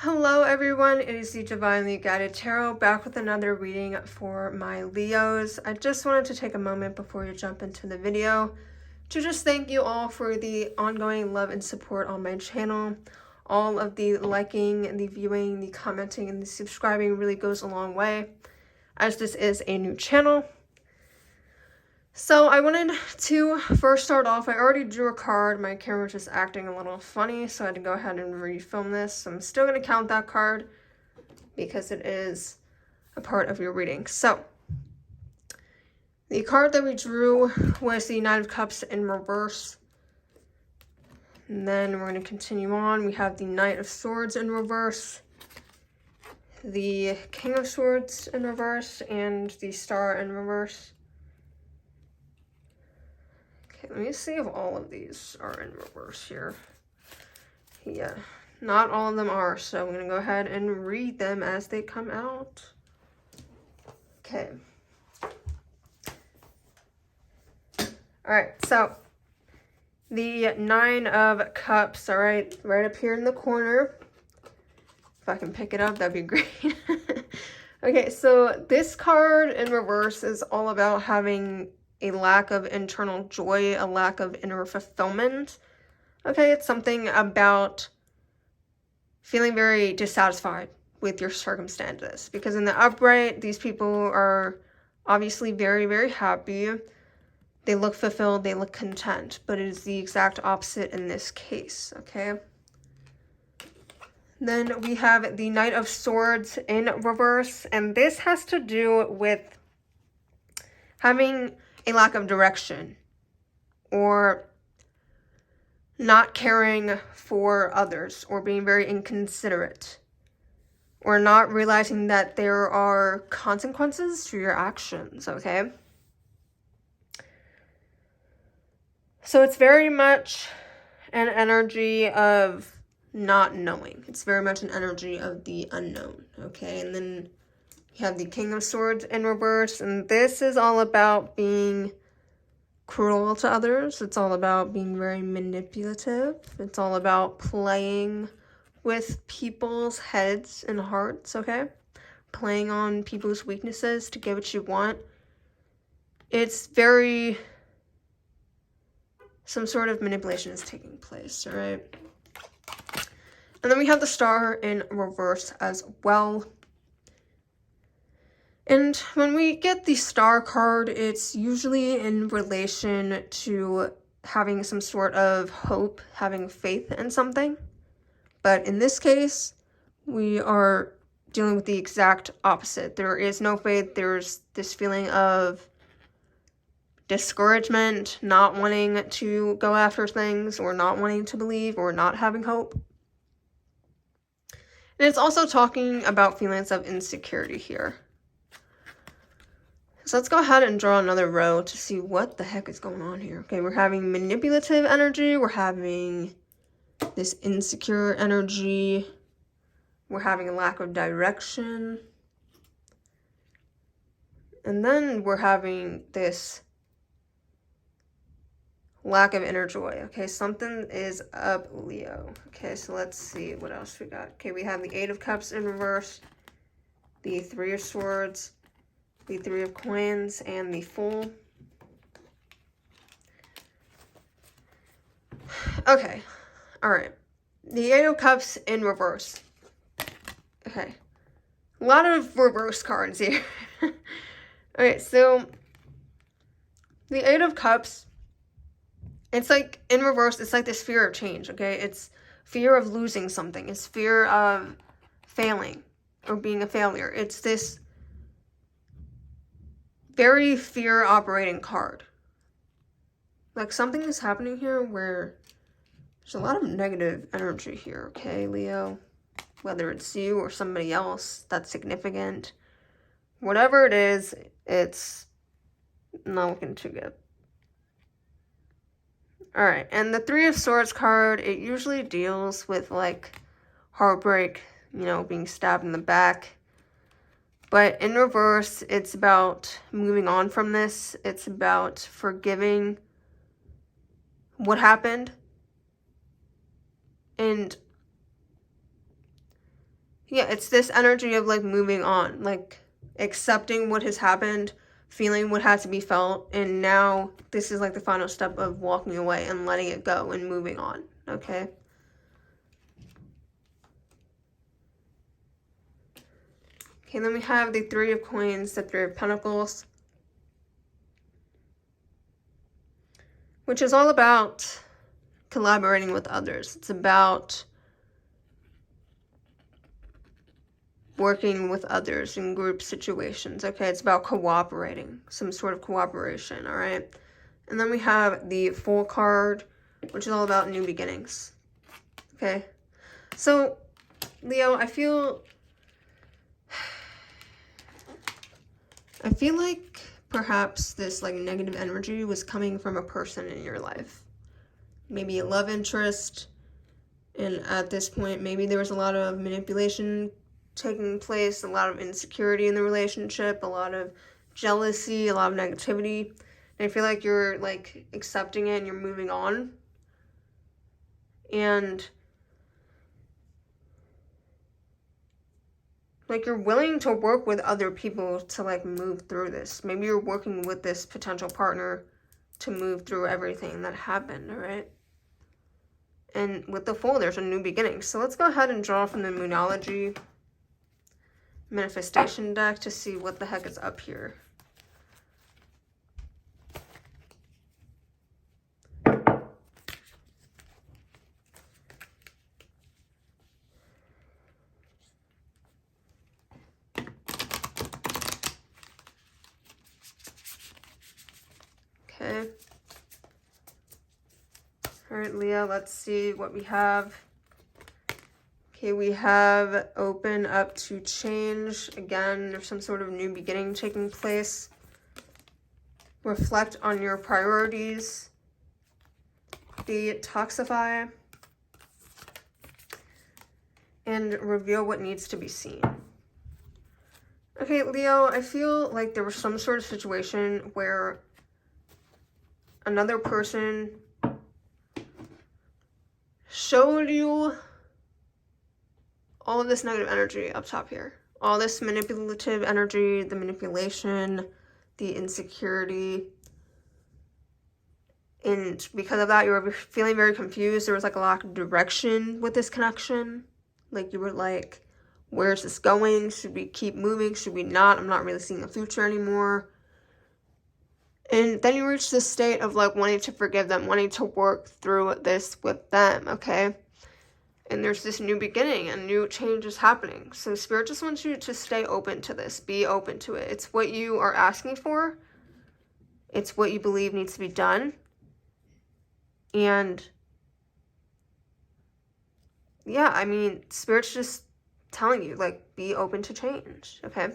Hello everyone, it is the Divinely Guided Tarot back with another reading for my Leos. I just wanted to take a moment before you jump into the video to just thank you all for the ongoing love and support on my channel. All of the liking, the viewing, the commenting, and the subscribing really goes a long way, as this is a new channel. So I wanted to first start off, I already drew a card, my camera was just acting a little funny, so I had to go ahead and refilm this. So I'm still going to count that card because it is a part of your reading. So the card that we drew was the Knight of Cups in reverse. And then we're going to continue on. We have the Knight of Swords in reverse, the King of Swords in reverse, and the Star in reverse. Let me see if all of these are in reverse here. Yeah, not all of them are, so I'm going to go ahead and read them as they come out. Okay. Alright, so the Nine of Cups, alright, right up here in the corner. If I can pick it up, that'd be great. Okay, so this card in reverse is all about having a lack of internal joy, a lack of inner fulfillment. Okay, it's something about feeling very dissatisfied with your circumstances. Because in the upright, these people are obviously very, very happy. They look fulfilled, they look content. But it is the exact opposite in this case, okay? Then we have the Knight of Swords in reverse. And this has to do with having a lack of direction, or not caring for others, or being very inconsiderate, or not realizing that there are consequences to your actions, okay? So it's very much an energy of not knowing. It's very much an energy of the unknown, okay? And then you have the King of Swords in reverse, and this is all about being cruel to others. It's all about being very manipulative. It's all about playing with people's heads and hearts, okay? Playing on people's weaknesses to get what you want. It's very... some sort of manipulation is taking place, alright? And then we have the Star in reverse as well. And when we get the Star card, it's usually in relation to having some sort of hope, having faith in something. But in this case, we are dealing with the exact opposite. There is no faith. There's this feeling of discouragement, not wanting to go after things, or not wanting to believe, or not having hope. And it's also talking about feelings of insecurity here. So let's go ahead and draw another row to see what the heck is going on here. Okay, we're having manipulative energy. We're having this insecure energy. We're having a lack of direction. And then we're having this lack of inner joy. Okay, something is up, Leo. Okay, so let's see what else we got. Okay, we have the Eight of Cups in reverse, the Three of Swords, the Three of Coins, and the Fool. Okay, alright. The Eight of Cups in reverse. Okay. A lot of reverse cards here. Okay, so the Eight of Cups, it's like, in reverse, it's like this fear of change, okay? It's fear of losing something. It's fear of failing or being a failure. It's this very fear operating card. Like, something is happening here where there's a lot of negative energy here, okay, Leo? Whether it's you or somebody else that's significant. Whatever it is, it's not looking too good. Alright, and the Three of Swords card, it usually deals with, like, heartbreak, you know, being stabbed in the back. But in reverse, it's about moving on from this. It's about forgiving what happened. And yeah, it's this energy of like moving on, like accepting what has happened, feeling what had to be felt, and now this is like the final step of walking away and letting it go and moving on, okay? Okay, then we have the Three of Coins, the Three of Pentacles, which is all about collaborating with others. It's about working with others in group situations, okay? It's about cooperating, some sort of cooperation, all right? And then we have the Fool card, which is all about new beginnings, okay? So, Leo, I feel like perhaps this like negative energy was coming from a person in your life. Maybe a love interest, and at this point, maybe there was a lot of manipulation taking place, a lot of insecurity in the relationship, a lot of jealousy, a lot of negativity. And I feel like you're like accepting it and you're moving on. And like you're willing to work with other people to like move through this. Maybe you're working with this potential partner to move through everything that happened, all right? And with the Fool, there's a new beginning. So let's go ahead and draw from the Moonology manifestation deck to see what the heck is up here. Okay. All right, Leo, let's see what we have. Okay, we have open up to change. Again, there's some sort of new beginning taking place. Reflect on your priorities. Detoxify. And reveal what needs to be seen. Okay, Leo, I feel like there was some sort of situation where another person showed you all of this negative energy up top here. All this manipulative energy, the manipulation, the insecurity. And because of that, you were feeling very confused. There was like a lack of direction with this connection. Like you were like, where's this going? Should we keep moving? Should we not? I'm not really seeing a future anymore. And then you reach this state of like wanting to forgive them, wanting to work through this with them, okay? And there's this new beginning and new change is happening. So Spirit just wants you to stay open to this. Be open to it. It's what you are asking for. It's what you believe needs to be done. And yeah, I mean, Spirit's just telling you, like, be open to change, okay?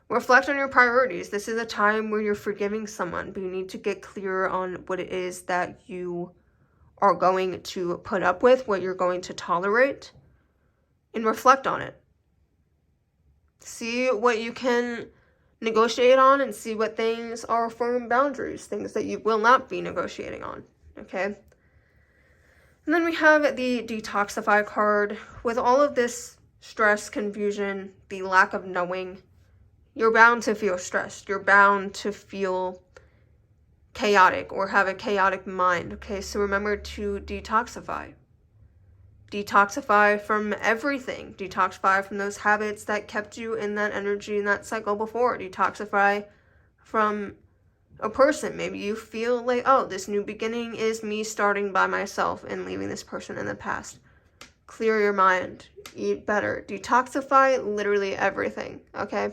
Reflect on your priorities. This is a time where you're forgiving someone, but you need to get clear on what it is that you are going to put up with, what you're going to tolerate, and reflect on it. See what you can negotiate on and see what things are firm boundaries, things that you will not be negotiating on, okay? And then we have the Detoxify card. With all of this stress, confusion, the lack of knowing, you're bound to feel stressed. You're bound to feel chaotic or have a chaotic mind, okay? So remember to detoxify. Detoxify from everything. Detoxify from those habits that kept you in that energy, in that cycle before. Detoxify from a person. Maybe you feel like, oh, this new beginning is me starting by myself and leaving this person in the past. Clear your mind. Eat better. Detoxify literally everything, okay?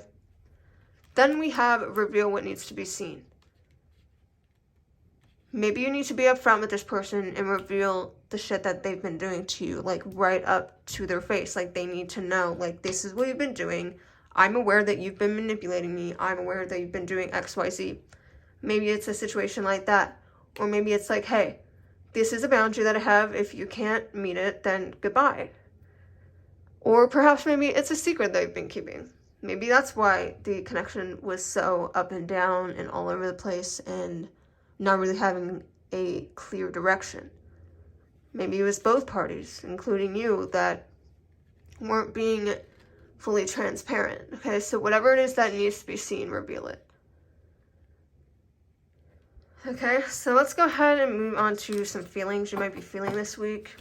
Then we have reveal what needs to be seen. Maybe you need to be upfront with this person and reveal the shit that they've been doing to you, like right up to their face. Like they need to know, like, this is what you've been doing. I'm aware that you've been manipulating me. I'm aware that you've been doing X, Y, Z. Maybe it's a situation like that. Or maybe it's like, hey, this is a boundary that I have. If you can't meet it, then goodbye. Or perhaps maybe it's a secret they've been keeping. Maybe that's why the connection was so up and down and all over the place and not really having a clear direction. Maybe it was both parties, including you, that weren't being fully transparent. Okay, so whatever it is that needs to be seen, reveal it. Okay, so let's go ahead and move on to some feelings you might be feeling this week.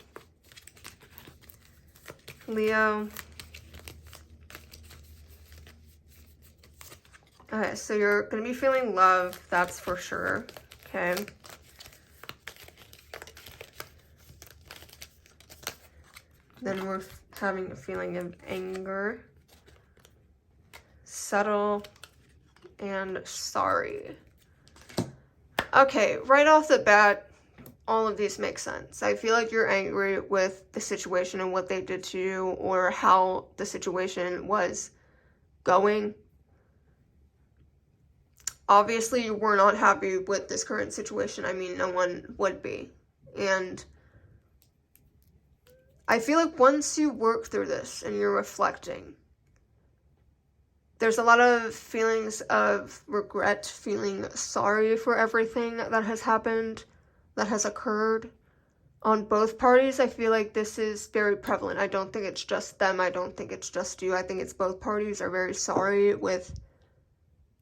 Leo. Okay, so you're going to be feeling love, that's for sure. Okay. Then we're having a feeling of anger, subtle, and sorry. Okay, right off the bat, all of these make sense. I feel like you're angry with the situation and what they did to you, or how the situation was going. Obviously, you were not happy with this current situation. I mean, no one would be. And I feel like once you work through this and you're reflecting, there's a lot of feelings of regret, feeling sorry for everything that has happened, that has occurred. On both parties, I feel like this is very prevalent. I don't think it's just them. I don't think it's just you. I think it's both parties are very sorry with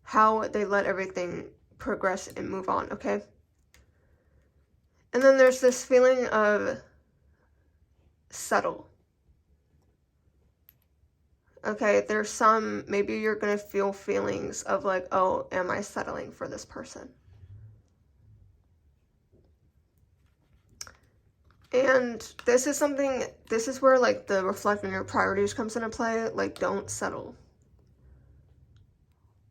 how they let everything progress and move on, okay? And then there's this feeling of settle. Okay, there's some, maybe you're gonna feel feelings of like, oh, am I settling for this person? And this is something, this is where like the reflecting your priorities comes into play. Like, don't settle.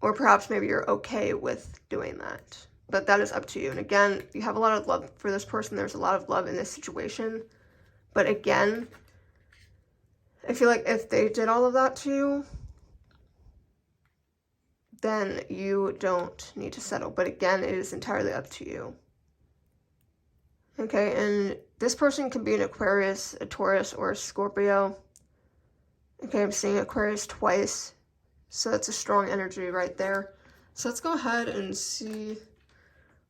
Or perhaps maybe you're okay with doing that. But that is up to you. And again, you have a lot of love for this person. There's a lot of love in this situation. But again, I feel like if they did all of that to you, then you don't need to settle. But again, it is entirely up to you. Okay, and this person can be an Aquarius, a Taurus, or a Scorpio. Okay, I'm seeing Aquarius twice. So that's a strong energy right there. So let's go ahead and see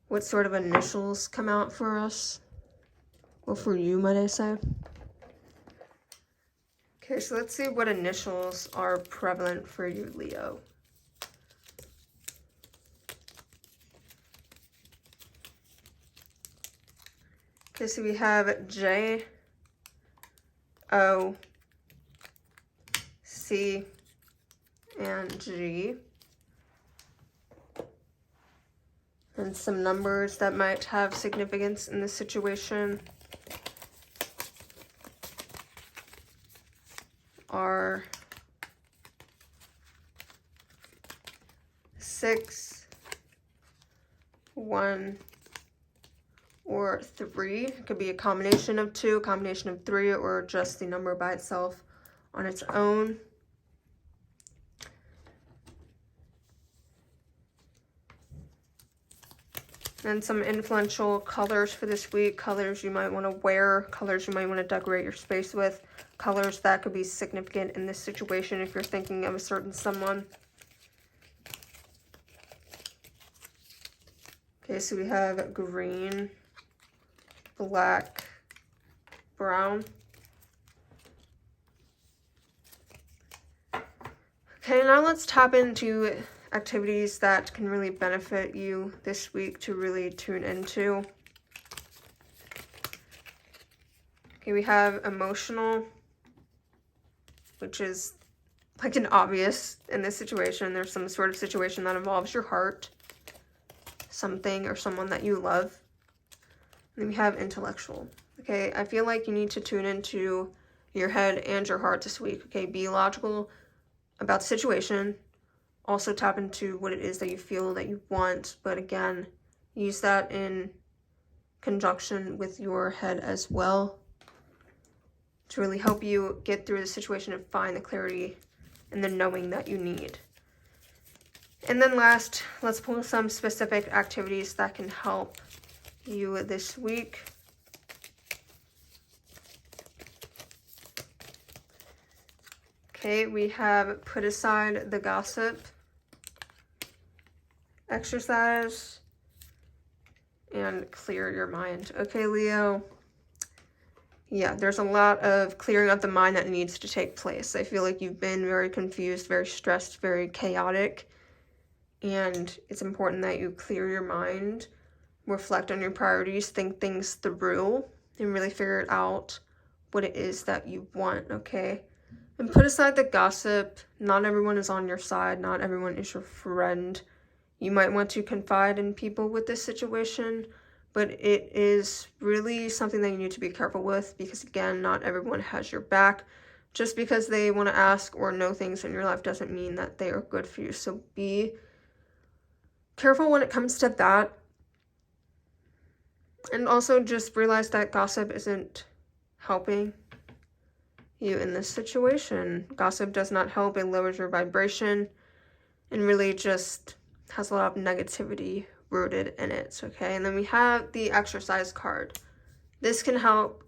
what sort of initials come out for us. Well, for you, might I say. Okay, so let's see what initials are prevalent for you, Leo. Okay, so we have J, O, C, and G. And some numbers that might have significance in this situation are 6, 1, or 3. It could be a combination of 2, a combination of 3, or just the number by itself on its own. And some influential colors for this week, colors you might want to wear, colors you might want to decorate your space with, colors that could be significant in this situation if you're thinking of a certain someone. Okay, so we have green, black, brown. Okay, now let's tap into activities that can really benefit you this week to really tune into. Okay, we have emotional, which is like an obvious in this situation. There's some sort of situation that involves your heart, something or someone that you love. And then we have intellectual. Okay, I feel like you need to tune into your head and your heart this week. Okay, be logical about the situation. Also tap into what it is that you feel that you want, but again, use that in conjunction with your head as well to really help you get through the situation and find the clarity and the knowing that you need. And then last, let's pull some specific activities that can help you this week. Okay, we have put aside the gossip, exercise, and clear your mind. Okay, Leo, yeah, there's a lot of clearing of the mind that needs to take place. I feel like you've been very confused, very stressed, very chaotic, and it's important that you clear your mind, reflect on your priorities, think things through, and really figure out what it is that you want, okay? And put aside the gossip. Not everyone is on your side. Not everyone is your friend. You might want to confide in people with this situation, but it is really something that you need to be careful with because, again, not everyone has your back. Just because they want to ask or know things in your life doesn't mean that they are good for you. So be careful when it comes to that. And also just realize that gossip isn't helping you in this situation. Gossip does not help. It lowers your vibration and really just has a lot of negativity rooted in it, okay? And then we have the exercise card. This can help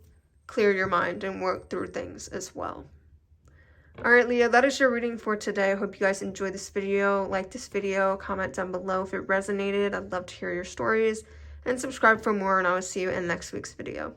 clear your mind and work through things as well. All right, Leo, that is your reading for today. I hope you guys enjoyed this video. Like this video, comment down below if it resonated. I'd love to hear your stories. And subscribe for more, and I will see you in next week's video.